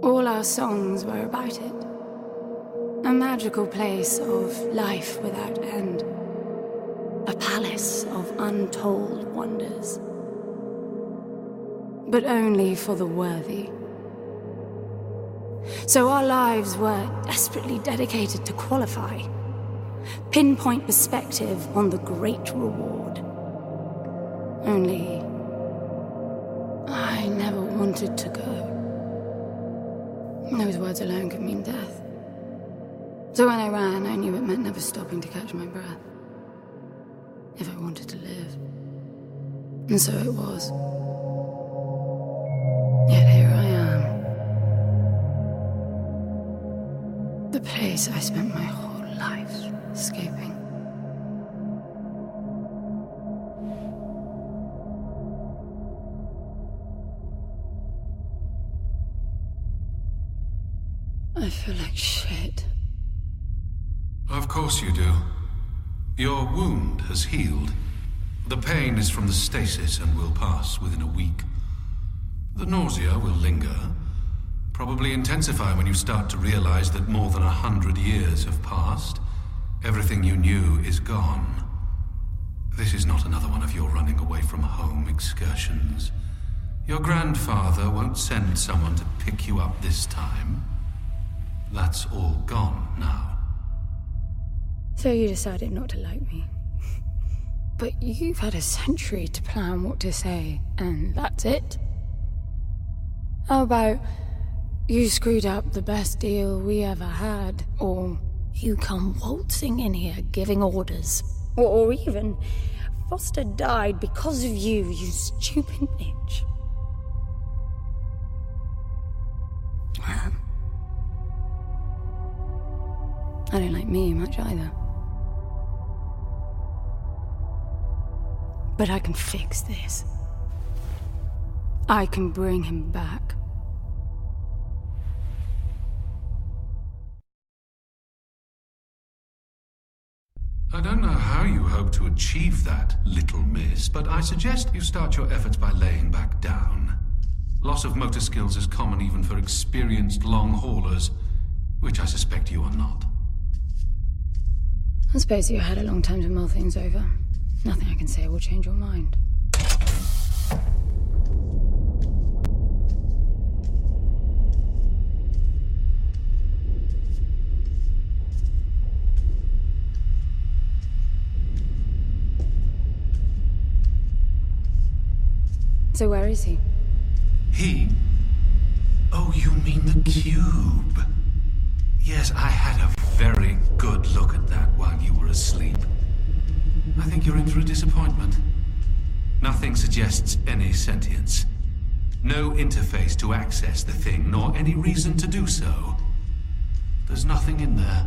All our songs were about it. A magical place of life without end. A palace of untold wonders. But only for the worthy. So our lives were desperately dedicated to qualify. Pinpoint perspective on the great reward. Only I never wanted to go. Those words alone could mean death. So when I ran, I knew it meant never stopping to catch my breath. If I wanted to live. And so it was. Yet here I am. The place I spent my whole life escaping. I feel like shit. Of course you do. Your wound has healed. The pain is from the stasis and will pass within a week. The nausea will linger, probably intensify when you start to realize that more than 100 years have passed. Everything you knew is gone. This is not another one of your running away from home excursions. Your grandfather won't send someone to pick you up this time. That's all gone now. So you decided not to like me. But you've had a century to plan what to say, and that's it? How about you screwed up the best deal we ever had, or you come waltzing in here giving orders, or even Foster died because of you, you stupid bitch. I don't like me much either. But I can fix this. I can bring him back. I don't know how you hope to achieve that, little miss, but I suggest you start your efforts by laying back down. Loss of motor skills is common even for experienced long haulers, which I suspect you are not. I suppose you had a long time to mull things over. Nothing I can say will change your mind. So where is he? He? Oh, you mean the cube. Yes, I had a very good look at that while you were asleep. I think you're in for a disappointment. Nothing suggests any sentience. No interface to access the thing, nor any reason to do so. There's nothing in there.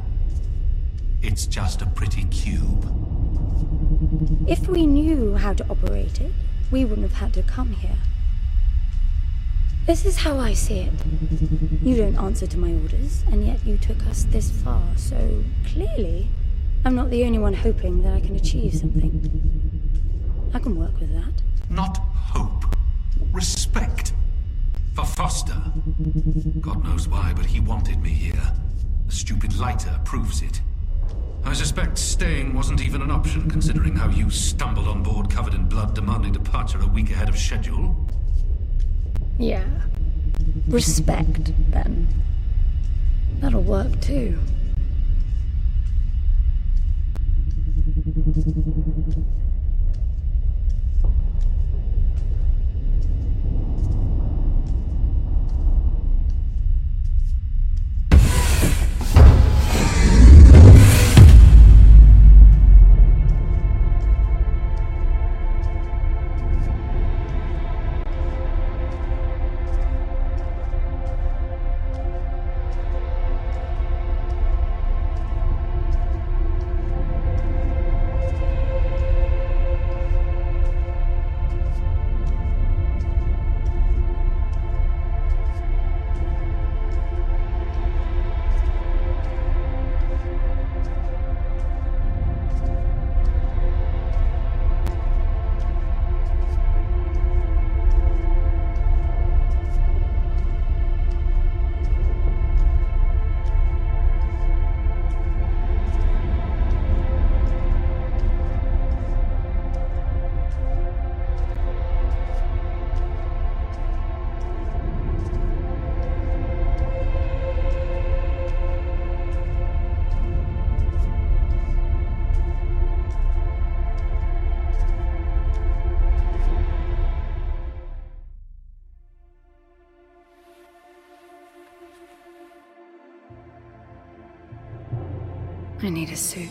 It's just a pretty cube. If we knew how to operate it, we wouldn't have had to come here. This is how I see it. You don't answer to my orders, and yet you took us this far, so clearly I'm not the only one hoping that I can achieve something. I can work with that. Not hope. Respect. For Foster. God knows why, but he wanted me here. The stupid lighter proves it. I suspect staying wasn't even an option, considering how you stumbled on board covered in blood, demanding departure a week ahead of schedule. Yeah. Respect, then. That'll work, too. I need a suit.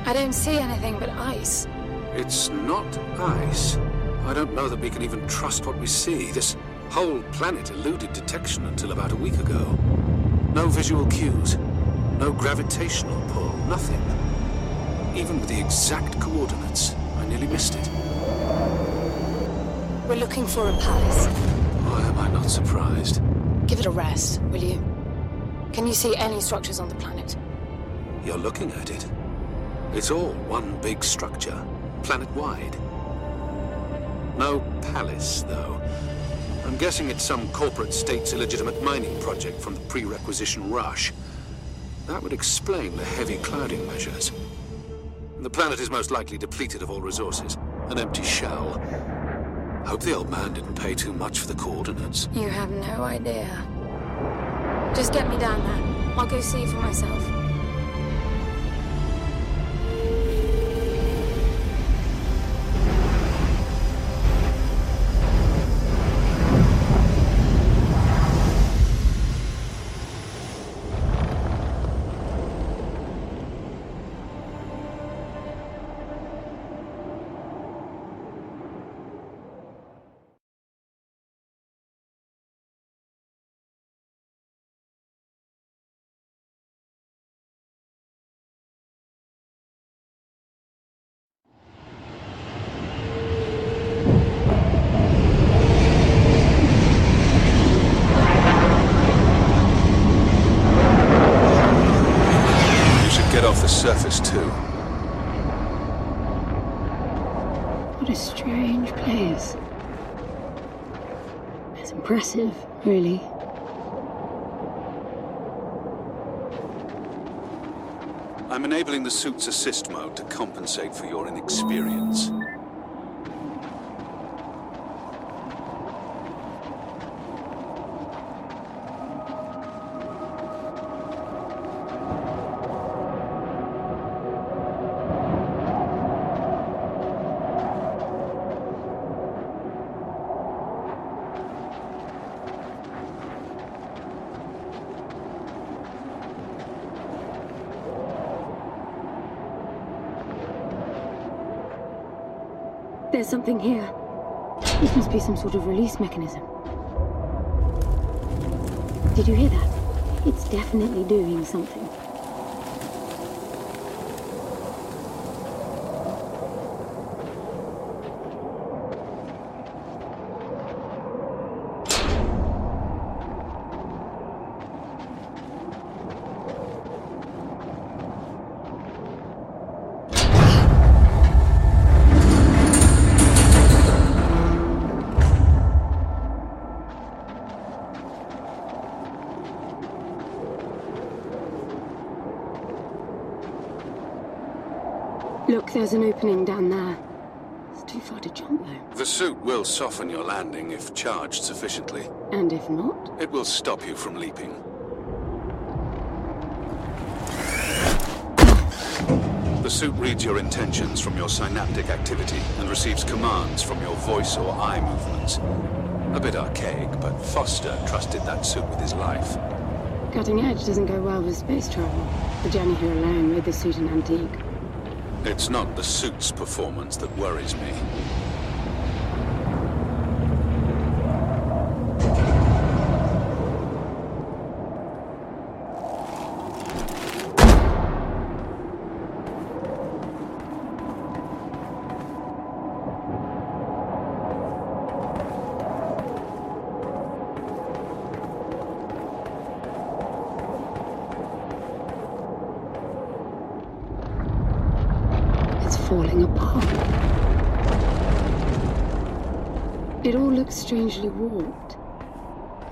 I don't see anything but ice. It's not ice. I don't know that we can even trust what we see. This whole planet eluded detection until about a week ago. No visual cues, no gravitational pull, nothing. Even with the exact coordinates, I nearly missed it. We're looking for a palace. Why am I not surprised? Give it a rest, will you? Can you see any structures on the planet? You're looking at it. It's all one big structure, planet-wide. No palace, though. I'm guessing it's some corporate state's illegitimate mining project from the pre-requisition rush. That would explain the heavy clouding measures. The planet is most likely depleted of all resources. An empty shell. Hope the old man didn't pay too much for the coordinates. You have no idea. Just get me down there. I'll go see for myself. The surface too. What a strange place. It's impressive, really. I'm enabling the suit's assist mode to compensate for your inexperience. There's something here. This must be some sort of release mechanism. Did you hear that? It's definitely doing something. Look, there's an opening down there. It's too far to jump, though. The suit will soften your landing if charged sufficiently. And if not? It will stop you from leaping. The suit reads your intentions from your synaptic activity and receives commands from your voice or eye movements. A bit archaic, but Foster trusted that suit with his life. Cutting edge doesn't go well with space travel. The journey here alone made the suit an antique. It's not the suit's performance that worries me. Falling apart. It all looks strangely warped.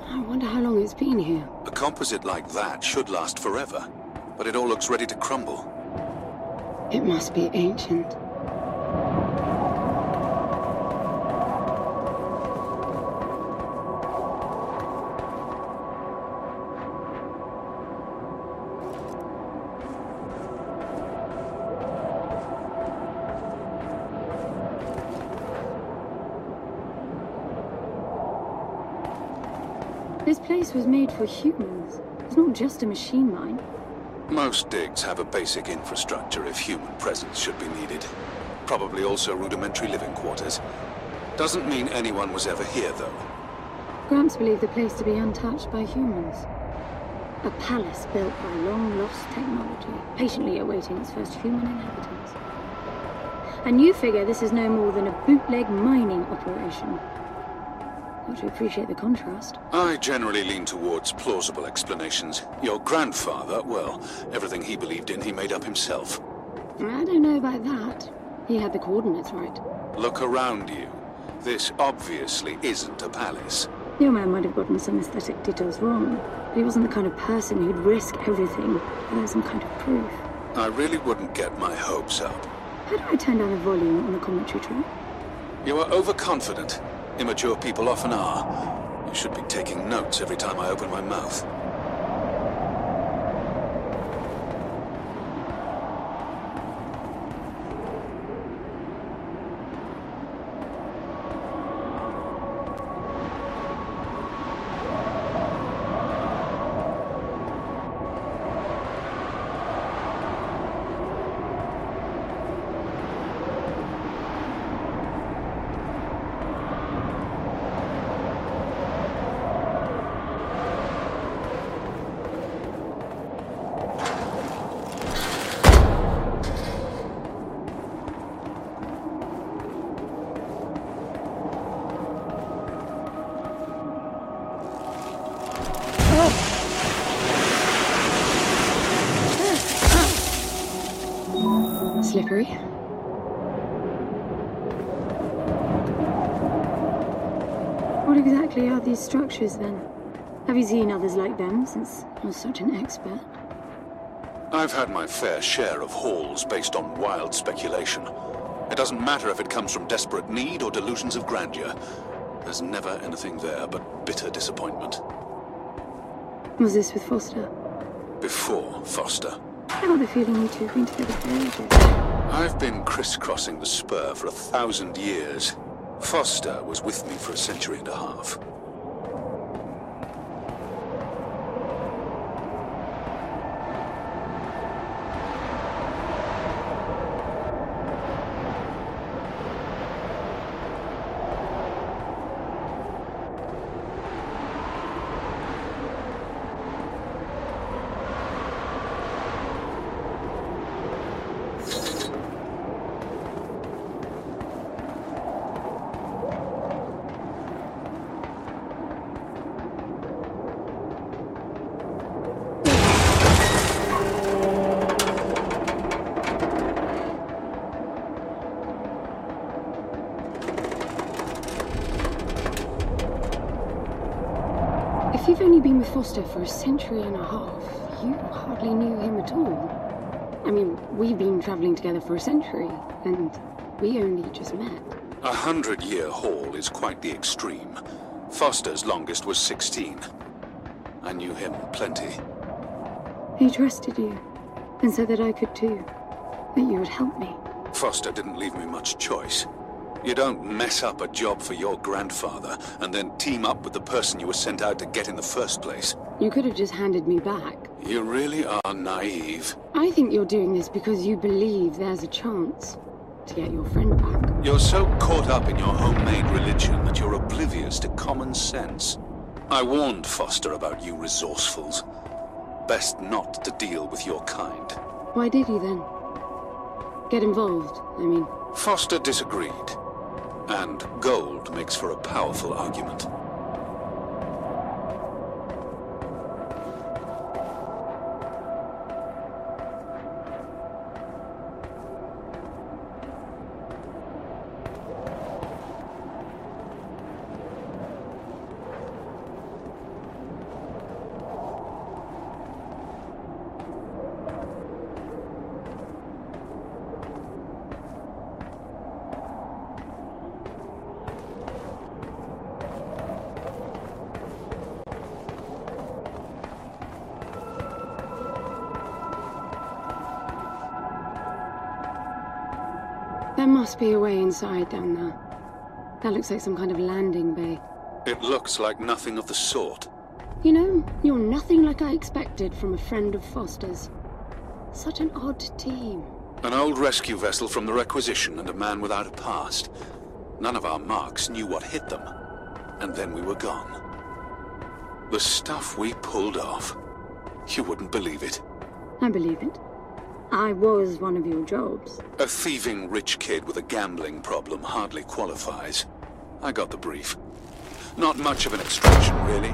I wonder how long it's been here. A composite like that should last forever, but it all looks ready to crumble. It must be ancient. This place was made for humans. It's not just a machine mine. Most digs have a basic infrastructure if human presence should be needed. Probably also rudimentary living quarters. Doesn't mean anyone was ever here, though. Gramps believed the place to be untouched by humans. A palace built by long-lost technology, patiently awaiting its first human inhabitants. And you figure this is no more than a bootleg mining operation. Got to appreciate the contrast. I generally lean towards plausible explanations. Your grandfather, well, everything he believed in, he made up himself. I don't know about that. He had the coordinates right. Look around you. This obviously isn't a palace. Your man might have gotten some aesthetic details wrong, but he wasn't the kind of person who'd risk everything without some kind of proof. I really wouldn't get my hopes up. How do I turn down the volume on the commentary track? You are overconfident. Immature people often are. You should be taking notes every time I open my mouth. Slippery. What exactly are these structures, then? Have you seen others like them, since you're such an expert? I've had my fair share of hauls based on wild speculation. It doesn't matter if it comes from desperate need or delusions of grandeur. There's never anything there but bitter disappointment. Was this with Foster? Before Foster. I got the feeling you two have been together for ages. I've been crisscrossing the spur for 1,000 years. Foster was with me for a century and a half. If you've only been with Foster for a century and a half, you hardly knew him at all. I mean, we've been traveling together for a century, and we only just met. 100-year haul is quite the extreme. Foster's longest was 16. I knew him plenty. He trusted you, and said that I could too, that you would help me. Foster didn't leave me much choice. You don't mess up a job for your grandfather and then team up with the person you were sent out to get in the first place. You could have just handed me back. You really are naive. I think you're doing this because you believe there's a chance to get your friend back. You're so caught up in your homemade religion that you're oblivious to common sense. I warned Foster about you resourcefuls. Best not to deal with your kind. Why did he then? Get involved, I mean. Foster disagreed. And gold makes for a powerful argument. There must be a way inside down there. That looks like some kind of landing bay. It looks like nothing of the sort. You know, you're nothing like I expected from a friend of Foster's. Such an odd team. An old rescue vessel from the Requisition and a man without a past. None of our marks knew what hit them. And then we were gone. The stuff we pulled off. You wouldn't believe it. I believe it. I was one of your jobs. A thieving rich kid with a gambling problem hardly qualifies. I got the brief. Not much of an extraction, really.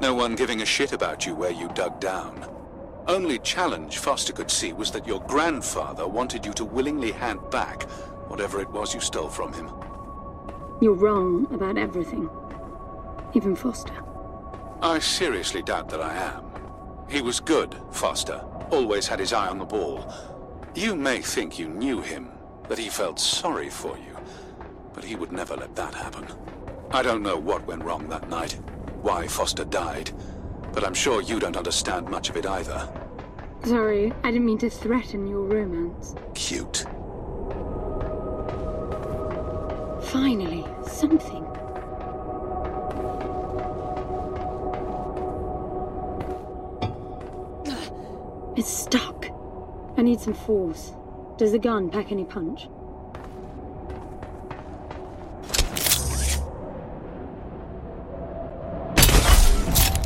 No one giving a shit about you where you dug down. Only challenge Foster could see was that your grandfather wanted you to willingly hand back whatever it was you stole from him. You're wrong about everything. Even Foster. I seriously doubt that I am. He was good, Foster. Always had his eye on the ball. You may think you knew him, that he felt sorry for you, but he would never let that happen. I don't know what went wrong that night, why Foster died, but I'm sure you don't understand much of it either. Sorry, I didn't mean to threaten your romance. Cute. Finally, something. It's stuck. I need some force. Does the gun pack any punch?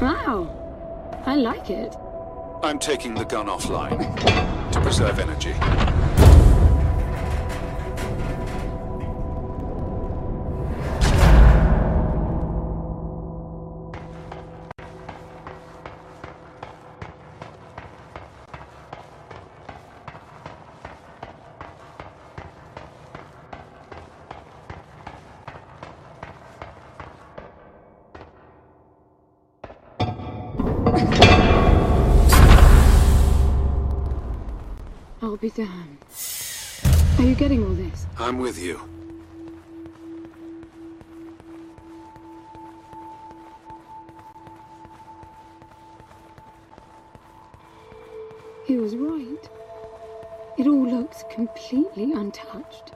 Wow, I like it. I'm taking the gun offline to preserve energy. I'll be damned. Are you getting all this? I'm with you. He was right. It all looks completely untouched.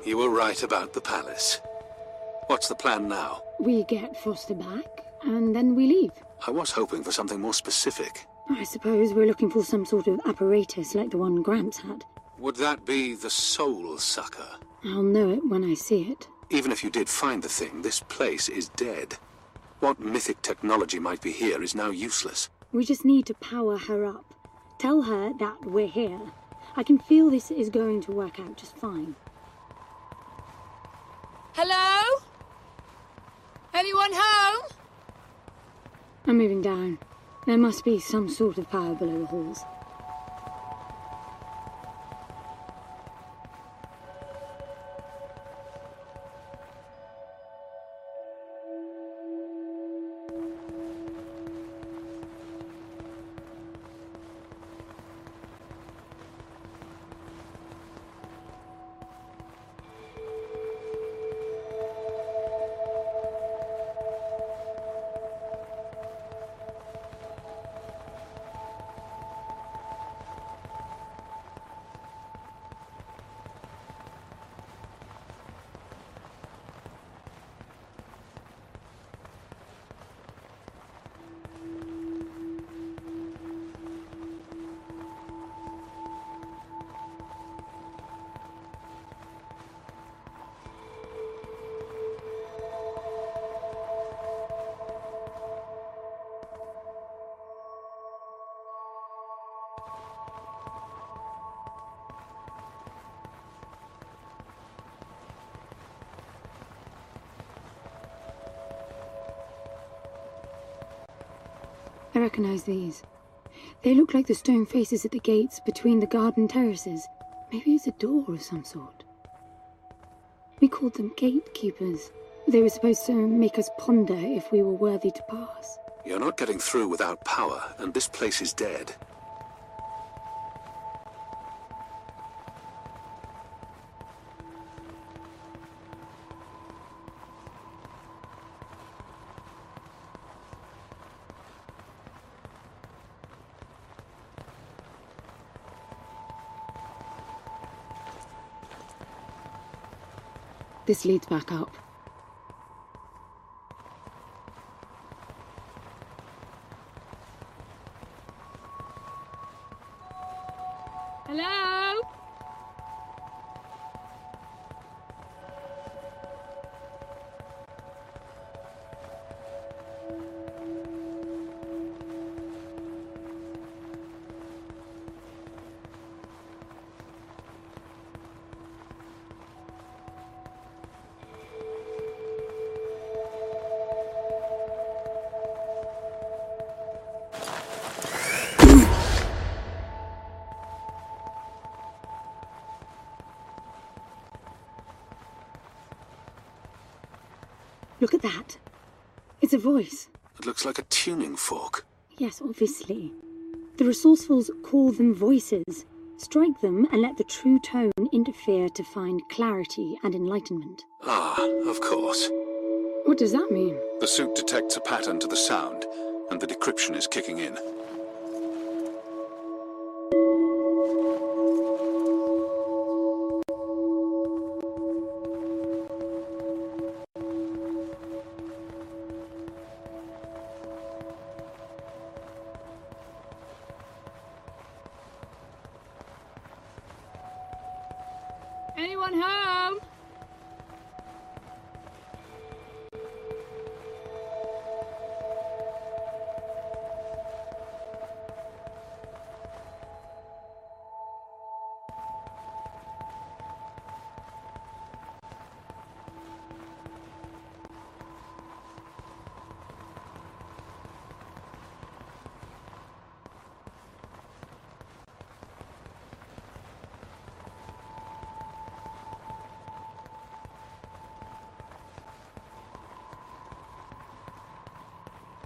You were right about the palace. What's the plan now? We get Foster back, and then we leave. I was hoping for something more specific. I suppose we're looking for some sort of apparatus like the one Gramps had. Would that be the Soul Sucker? I'll know it when I see it. Even if you did find the thing, this place is dead. What mythic technology might be here is now useless. We just need to power her up. Tell her that we're here. I can feel this is going to work out just fine. Hello? Anyone home? I'm moving down. There must be some sort of power below the halls. I recognize these. They look like the stone faces at the gates between the garden terraces. Maybe it's a door of some sort. We called them gatekeepers. They were supposed to make us ponder if we were worthy to pass. You're not getting through without power, and this place is dead. This leads back up. Hello? Look at that. It's a voice. It looks like a tuning fork. Yes, obviously. The resourcefuls call them voices. Strike them and let the true tone interfere to find clarity and enlightenment. Ah, of course. What does that mean? The suit detects a pattern to the sound, and the decryption is kicking in. Anyone home?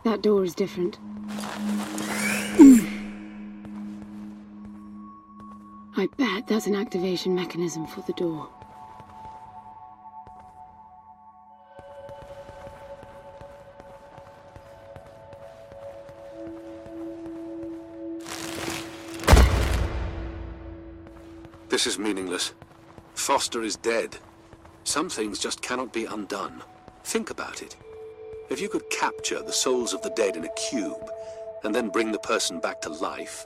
That door is different. I bet that's an activation mechanism for the door. This is meaningless. Foster is dead. Some things just cannot be undone. Think about it. If you could capture the souls of the dead in a cube, and then bring the person back to life,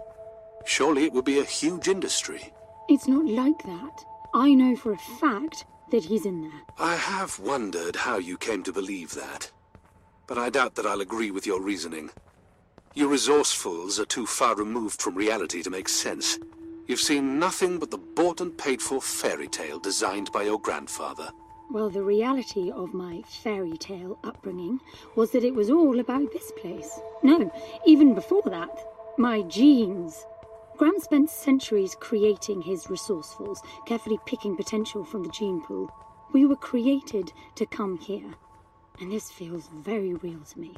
surely it would be a huge industry. It's not like that. I know for a fact that he's in there. I have wondered how you came to believe that, but I doubt that I'll agree with your reasoning. You resourcefuls are too far removed from reality to make sense. You've seen nothing but the bought and paid for fairy tale designed by your grandfather. Well, the reality of my fairy tale upbringing was that it was all about this place. No, even before that, my genes. Graham spent centuries creating his resourcefuls, carefully picking potential from the gene pool. We were created to come here, and this feels very real to me.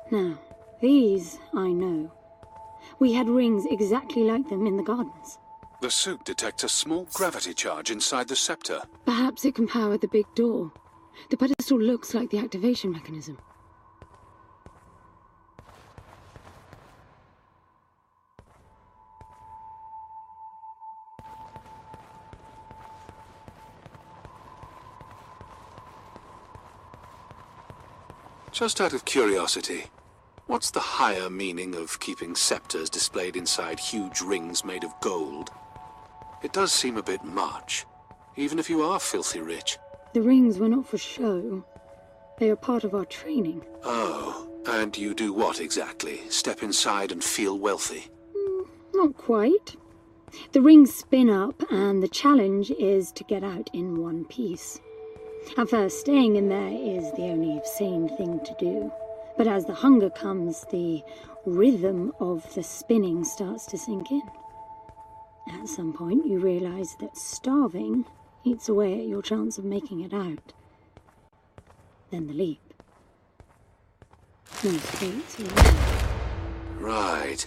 Now, these I know. We had rings exactly like them in the gardens. The suit detects a small gravity charge inside the scepter. Perhaps it can power the big door. The pedestal looks like the activation mechanism. Just out of curiosity, what's the higher meaning of keeping scepters displayed inside huge rings made of gold? It does seem a bit much, even if you are filthy rich. The rings were not for show. They are part of our training. Oh, and you do what exactly? Step inside and feel wealthy? Not quite. The rings spin up, and the challenge is to get out in one piece. At first, staying in there is the only sane thing to do. But as the hunger comes, the rhythm of the spinning starts to sink in. At some point, you realize that starving eats away at your chance of making it out. Then the leap. No skates around. Right.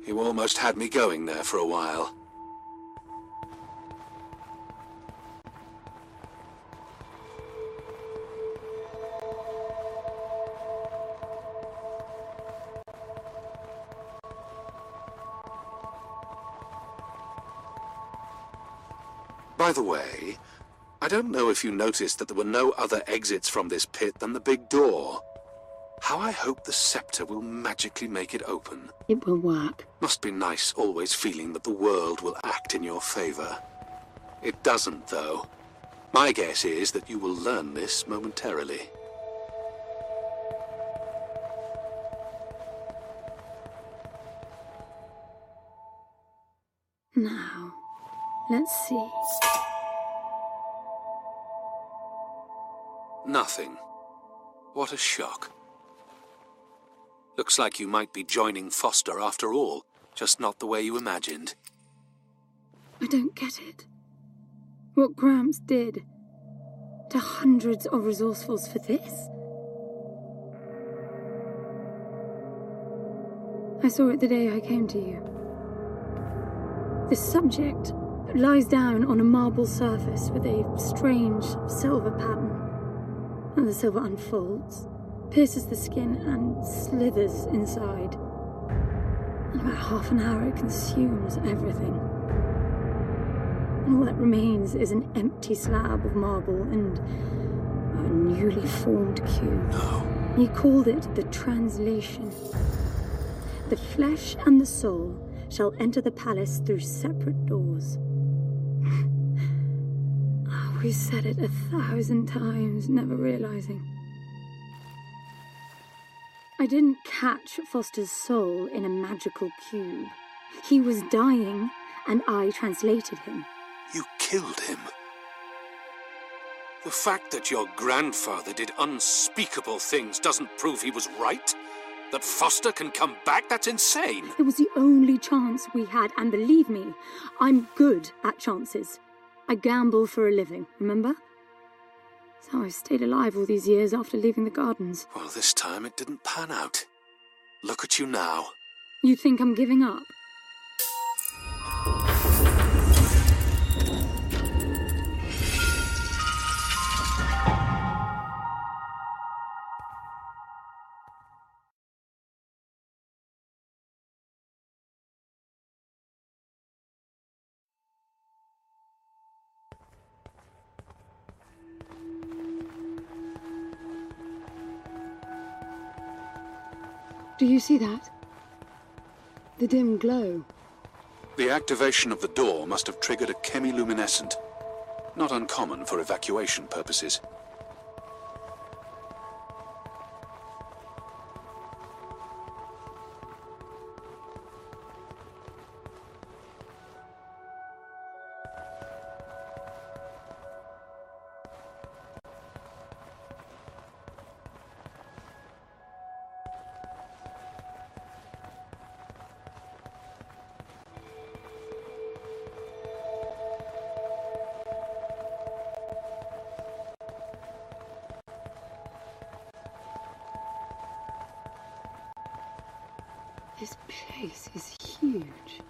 You almost had me going there for a while. By the way, I don't know if you noticed that there were no other exits from this pit than the big door. How I hope the scepter will magically make it open. It will work. Must be nice always feeling that the world will act in your favor. It doesn't, though. My guess is that you will learn this momentarily. Now, let's see. Nothing. What a shock. Looks like you might be joining Foster after all, just not the way you imagined. I don't get it. What Gramps did to hundreds of resourcefuls for this? I saw it the day I came to you. The subject lies down on a marble surface with a strange silver pattern. And the silver unfolds, pierces the skin, and slithers inside. In about half an hour, it consumes everything. And all that remains is an empty slab of marble and a newly formed cube. No. He called it the Translation. The flesh and the soul shall enter the palace through separate doors. We said it 1,000 times, never realizing. I didn't catch Foster's soul in a magical cube. He was dying, and I translated him. You killed him. The fact that your grandfather did unspeakable things doesn't prove he was right? That Foster can come back? That's insane! It was the only chance we had, and believe me, I'm good at chances. I gamble for a living, remember? That's how I've stayed alive all these years after leaving the gardens. Well, this time it didn't pan out. Look at you now. You think I'm giving up? Do you see that? The dim glow. The activation of the door must have triggered a chemiluminescent. Not uncommon for evacuation purposes. This place is huge.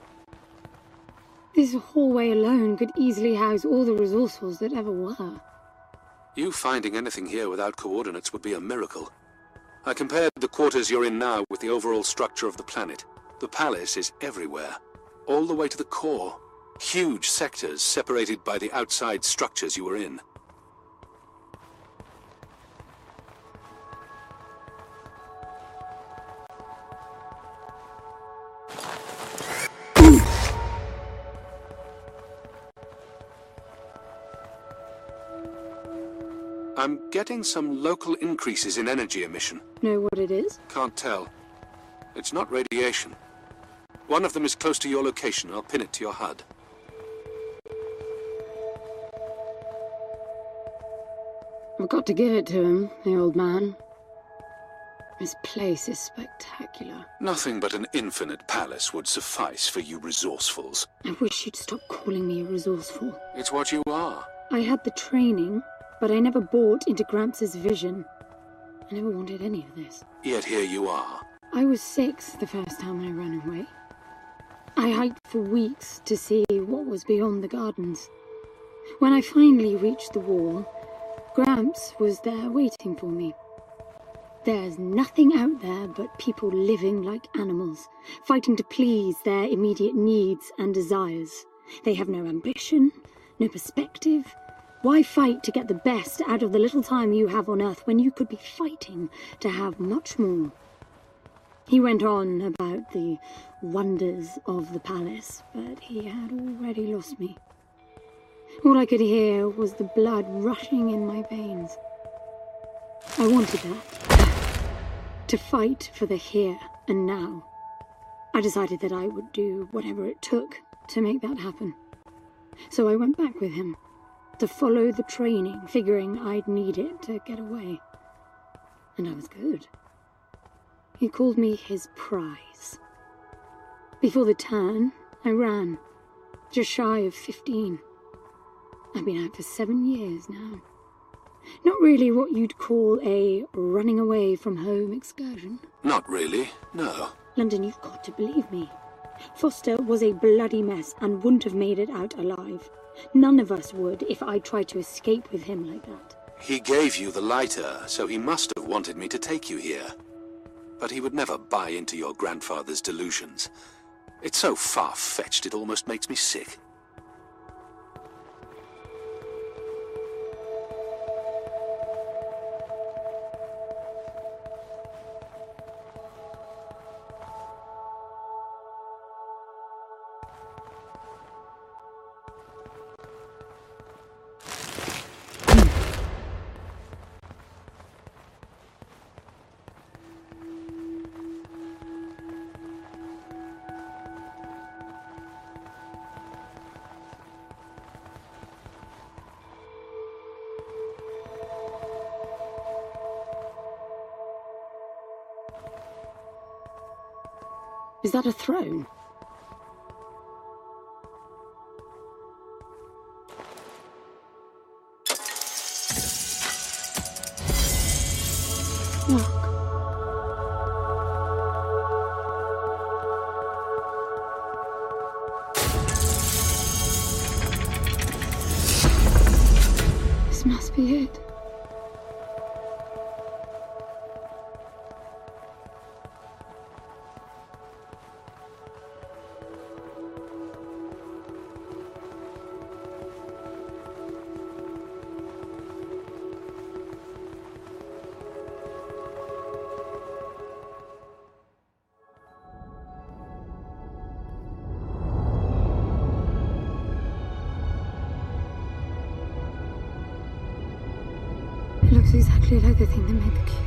This hallway alone could easily house all the resourcefuls that ever were. You finding anything here without coordinates would be a miracle. I compared the quarters you're in now with the overall structure of the planet. The palace is everywhere, all the way to the core. Huge sectors separated by the outside structures you were in. I'm getting some local increases in energy emission. Know what it is? Can't tell. It's not radiation. One of them is close to your location. I'll pin it to your HUD. I've got to give it to him, the old man. This place is spectacular. Nothing but an infinite palace would suffice for you resourcefuls. I wish you'd stop calling me resourceful. It's what you are. I had the training, but I never bought into Gramps' vision. I never wanted any of this. Yet here you are. I was 6 the first time I ran away. I hiked for weeks to see what was beyond the gardens. When I finally reached the wall, Gramps was there waiting for me. There's nothing out there but people living like animals, fighting to please their immediate needs and desires. They have no ambition, no perspective. Why fight to get the best out of the little time you have on Earth when you could be fighting to have much more? He went on about the wonders of the palace, but he had already lost me. All I could hear was the blood rushing in my veins. I wanted that. To fight for the here and now. I decided that I would do whatever it took to make that happen. So I went back with him, to follow the training, figuring I'd need it to get away. And I was good. He called me his prize. Before the turn, I ran, just shy of 15. I've been out for 7 years now. Not really what you'd call a running away from home excursion. Not really, no. London, you've got to believe me. Foster was a bloody mess and wouldn't have made it out alive. None of us would if I tried to escape with him like that. He gave you the lighter, so he must have wanted me to take you here. But he would never buy into your grandfather's delusions. It's so far-fetched it almost makes me sick. Is that a throne? Look. This must be it. It looks exactly like the thing that made the cube.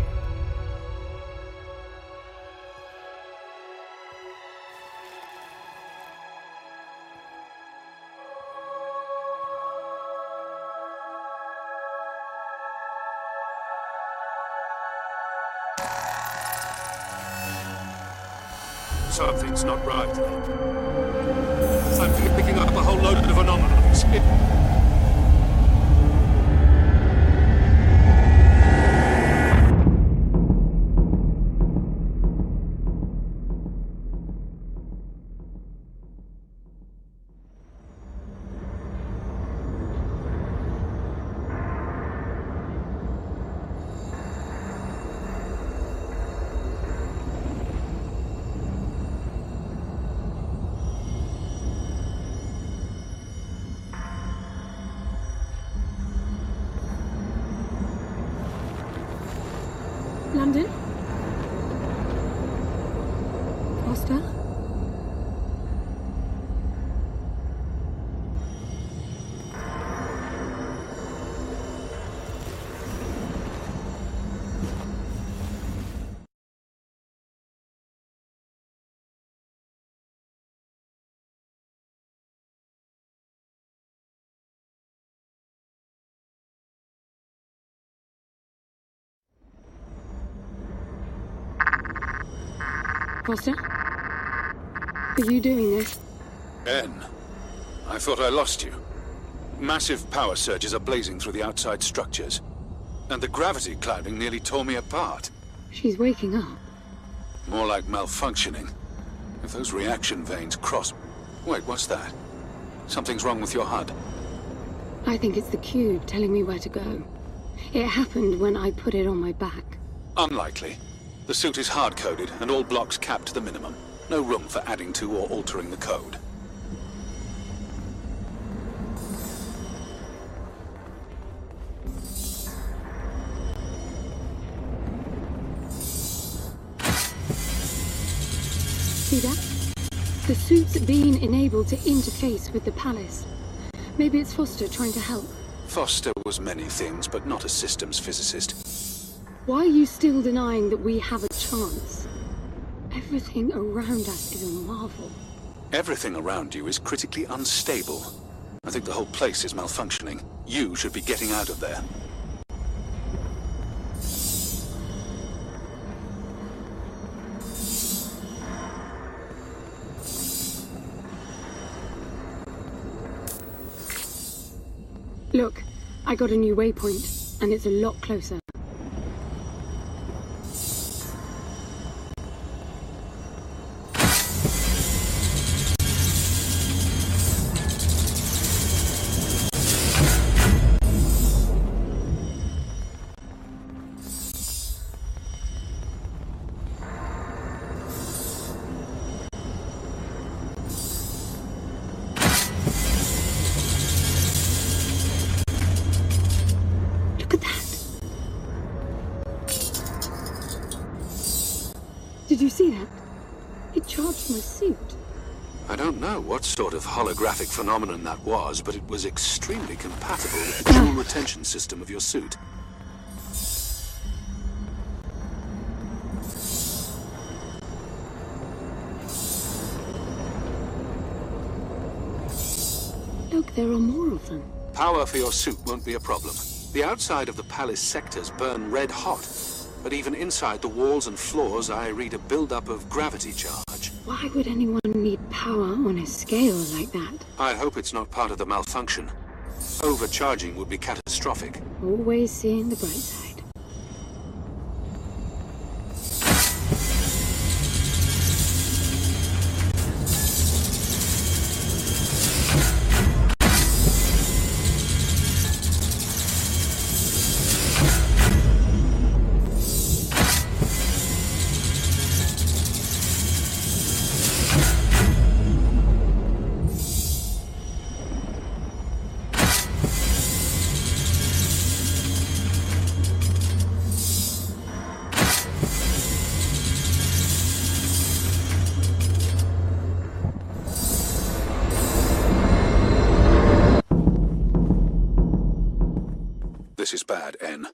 Something's not right. I'm picking up a whole load of anomalies. London? Foster? Foster? Are you doing this? En, I thought I lost you. Massive power surges are blazing through the outside structures. And the gravity clouding nearly tore me apart. She's waking up. More like malfunctioning. If those reaction veins cross... Wait, what's that? Something's wrong with your HUD. I think it's the cube telling me where to go. It happened when I put it on my back. Unlikely. The suit is hard-coded, and all blocks capped to the minimum. No room for adding to or altering the code. See that? The suit's being enabled to interface with the palace. Maybe it's Foster trying to help. Foster was many things, but not a systems physicist. Why are you still denying that we have a chance? Everything around us is a marvel. Everything around you is critically unstable. I think the whole place is malfunctioning. You should be getting out of there. Look, I got a new waypoint, and it's a lot closer. Did you see that? It charged my suit. I don't know what sort of holographic phenomenon that was, but it was extremely compatible with the dual retention system of your suit. Look, there are more of them. Power for your suit won't be a problem. The outside of the palace sectors burn red hot. But even inside the walls and floors, I read a build-up of gravity charge. Why would anyone need power on a scale like that? I hope it's not part of the malfunction. Overcharging would be catastrophic. Always seeing the bright side. This is bad, En.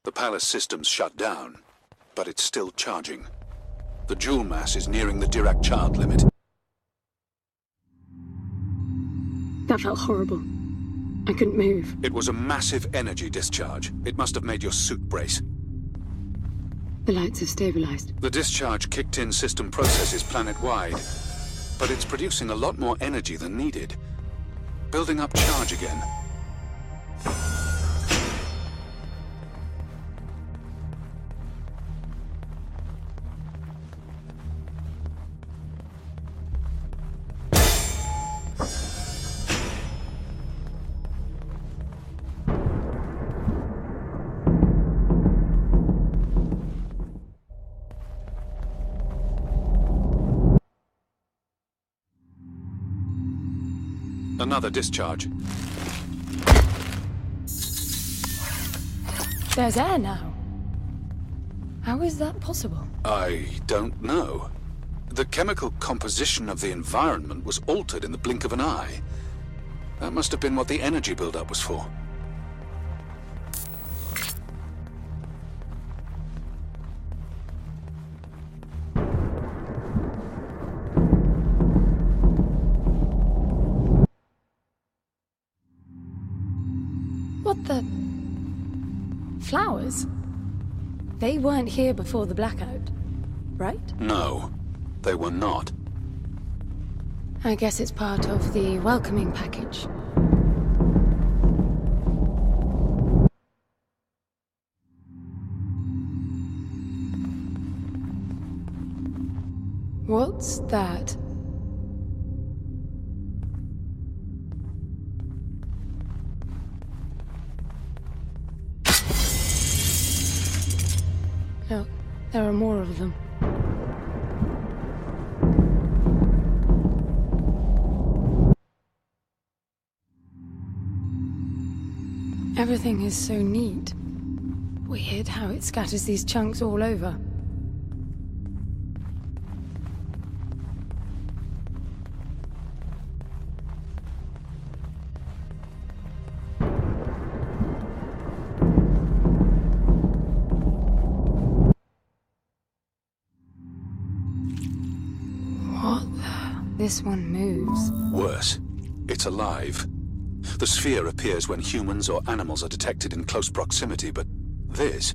The palace system's shut down, but it's still charging. The Joule mass is nearing the Dirac child limit. That felt horrible. I couldn't move. It was a massive energy discharge. It must have made your suit brace. The lights have stabilized. The discharge kicked in system processes planet-wide, but it's producing a lot more energy than needed. Building up charge again. Another discharge. There's air now. How is that possible? I don't know. The chemical composition of the environment was altered in the blink of an eye. That must have been what the energy buildup was for. What the... Flowers? They weren't here before the blackout, right? No. they were not. I guess it's part of the welcoming package. What's that? Look, there are more of them. Everything is so neat. Weird how it scatters these chunks all over. This one moves. Worse, it's alive. The sphere appears when humans or animals are detected in close proximity, but this...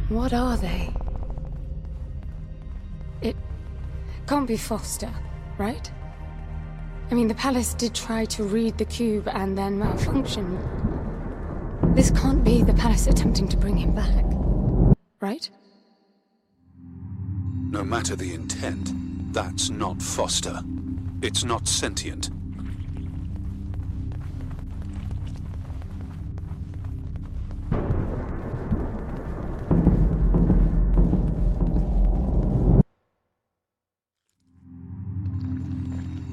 What are they? It can't be Foster, right? I mean, the palace did try to read the cube and then malfunctioned. This can't be the palace attempting to bring him back, right? No matter the intent, that's not Foster. It's not sentient.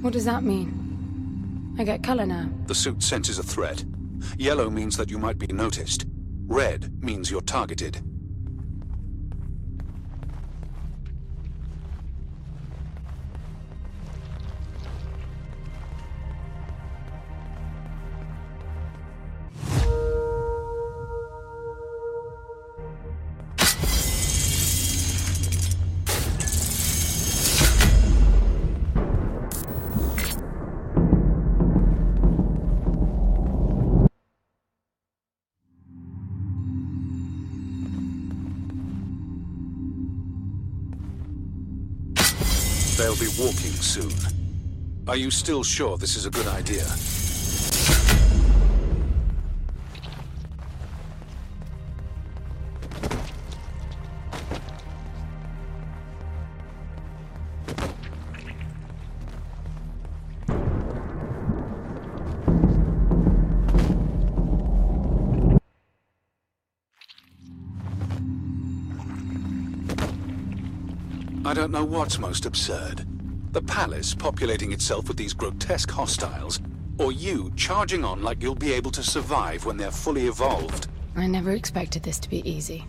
What does that mean? I get color now. The suit senses a threat. Yellow means that you might be noticed. Red means you're targeted. They'll be walking soon. Are you still sure this is a good idea? I don't know what's most absurd. The palace populating itself with these grotesque hostiles, or you charging on like you'll be able to survive when they're fully evolved. I never expected this to be easy.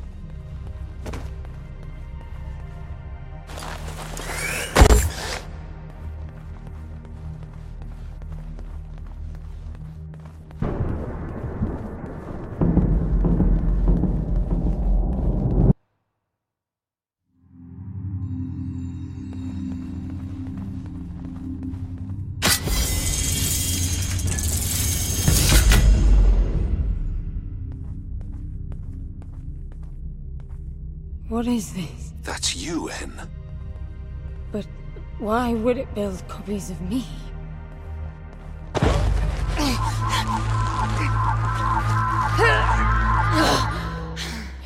What is this? That's you, En. But why would it build copies of me?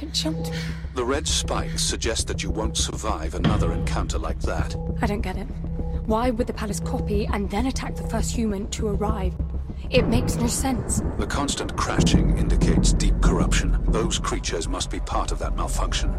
It jumped me. The red spikes suggest that you won't survive another encounter like that. I don't get it. Why would the palace copy and then attack the first human to arrive? It makes no sense. The constant crashing indicates deep corruption. Those creatures must be part of that malfunction.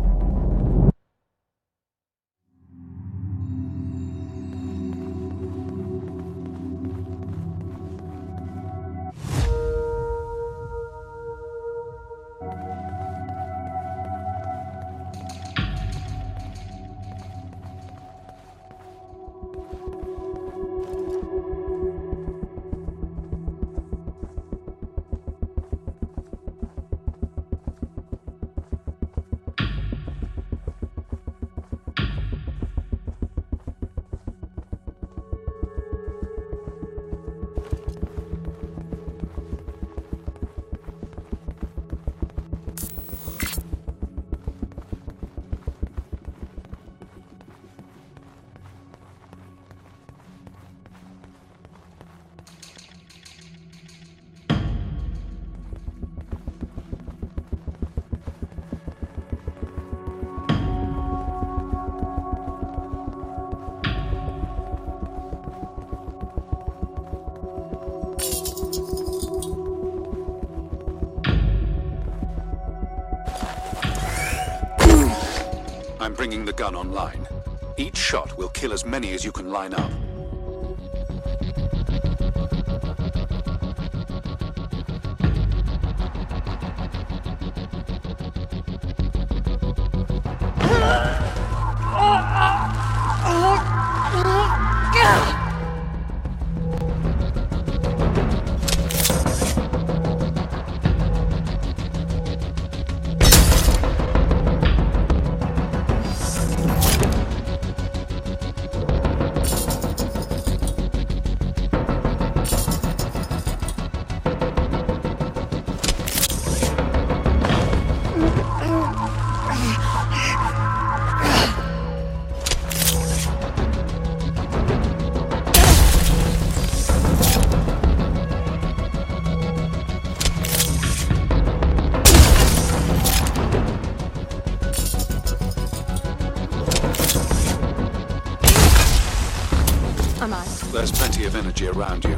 bringing the gun online. Each shot will kill as many as you can line up. There's plenty of energy around you.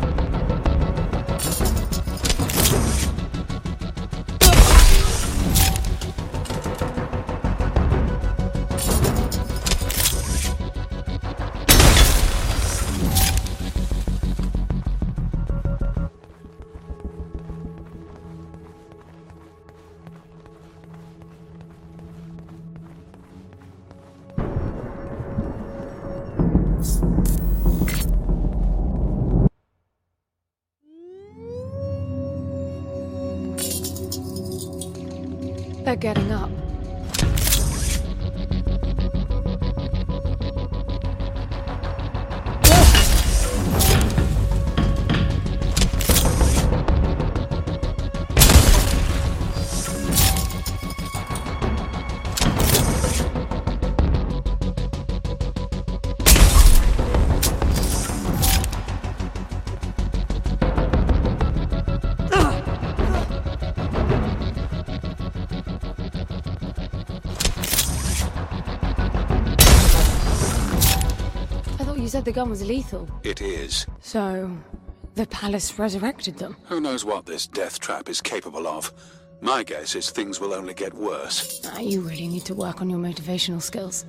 They're getting up. You said the gun was lethal. It is. So, the palace resurrected them? Who knows what this death trap is capable of? My guess is things will only get worse. You really need to work on your motivational skills.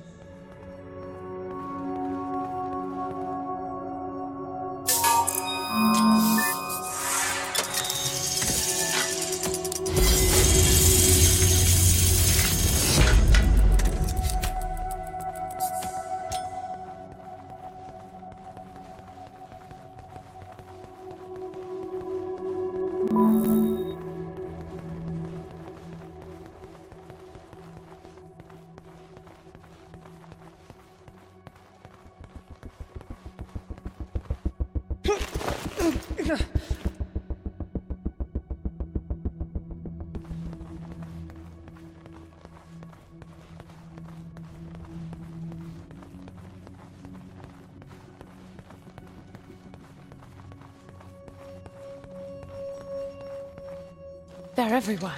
They're everywhere.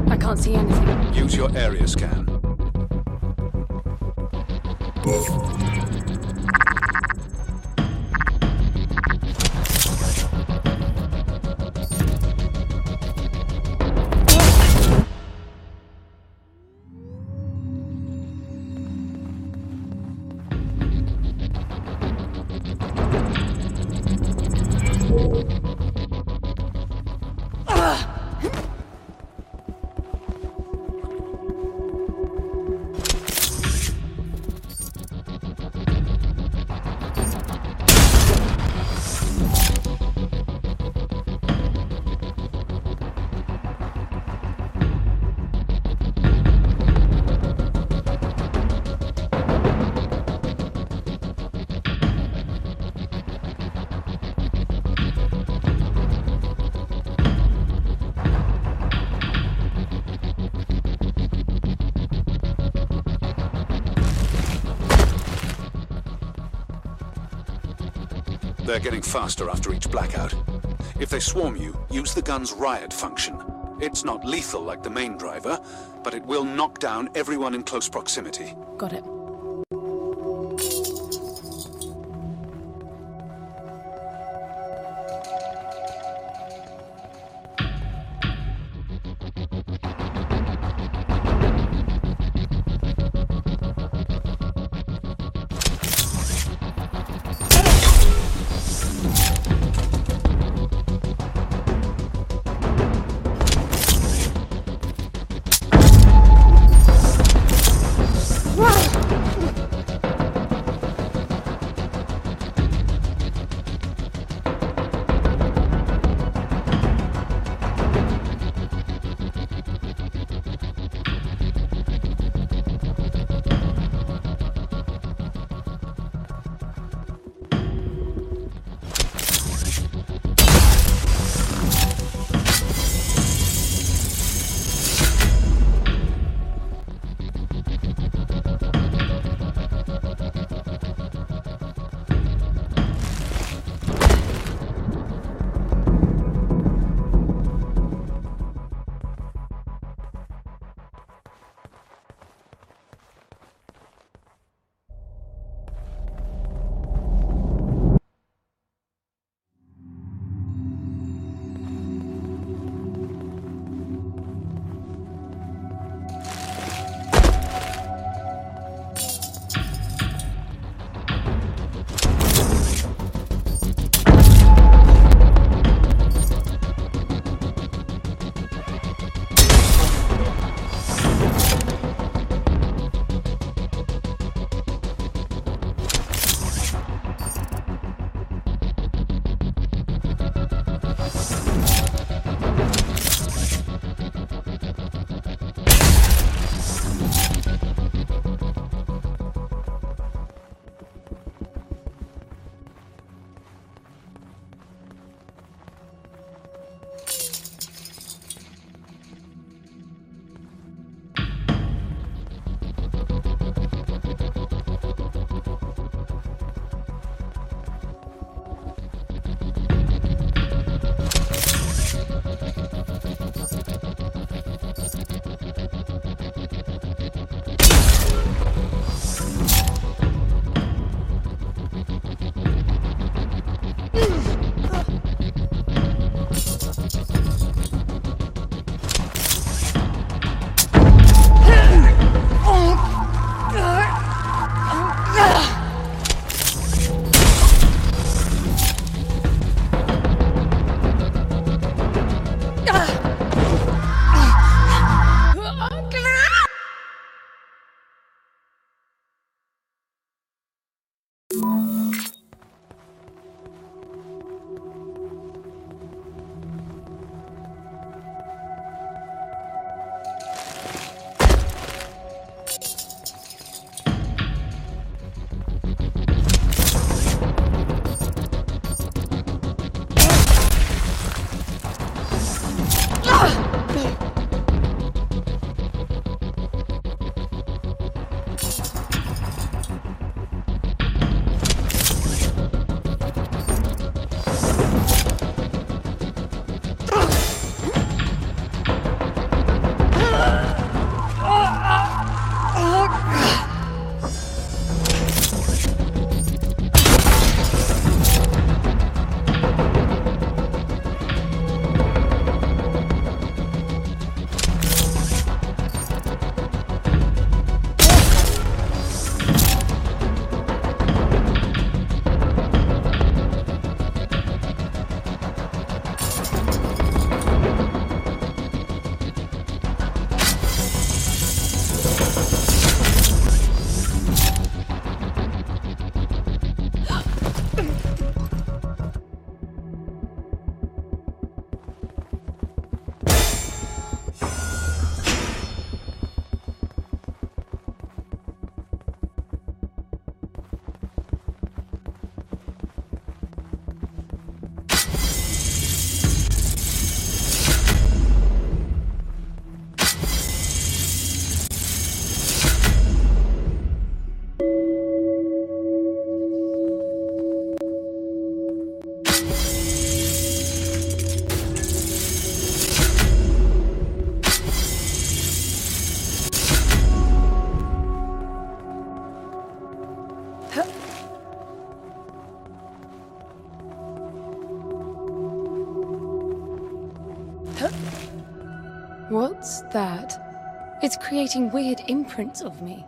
I can't see anything. Use your area scan. They're getting faster after each blackout. If they swarm you, use the gun's riot function. It's not lethal like the main driver, but it will knock down everyone in close proximity. Got it. What's that? It's creating weird imprints of me.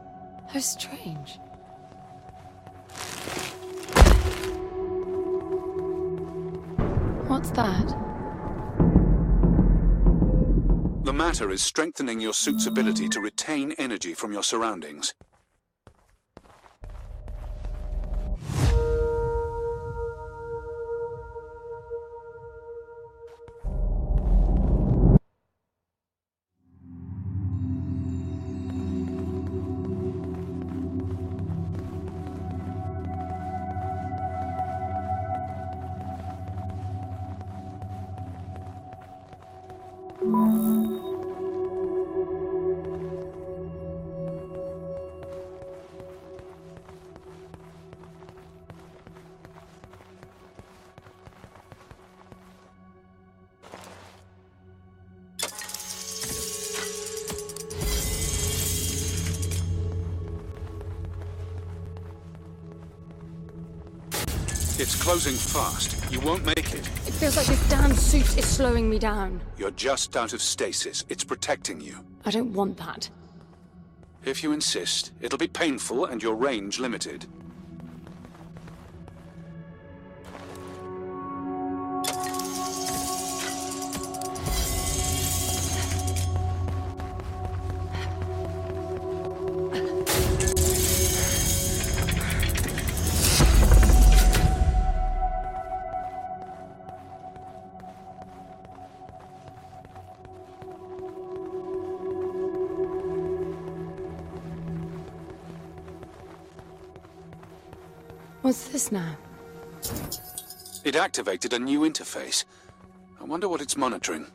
How strange. What's that? The matter is strengthening your suit's ability to retain energy from your surroundings. It's closing fast. You won't make it. It feels like this damn suit is slowing me down. You're just out of stasis. It's protecting you. I don't want that. If you insist, it'll be painful and your range limited. What's this now? It activated a new interface. I wonder what it's monitoring.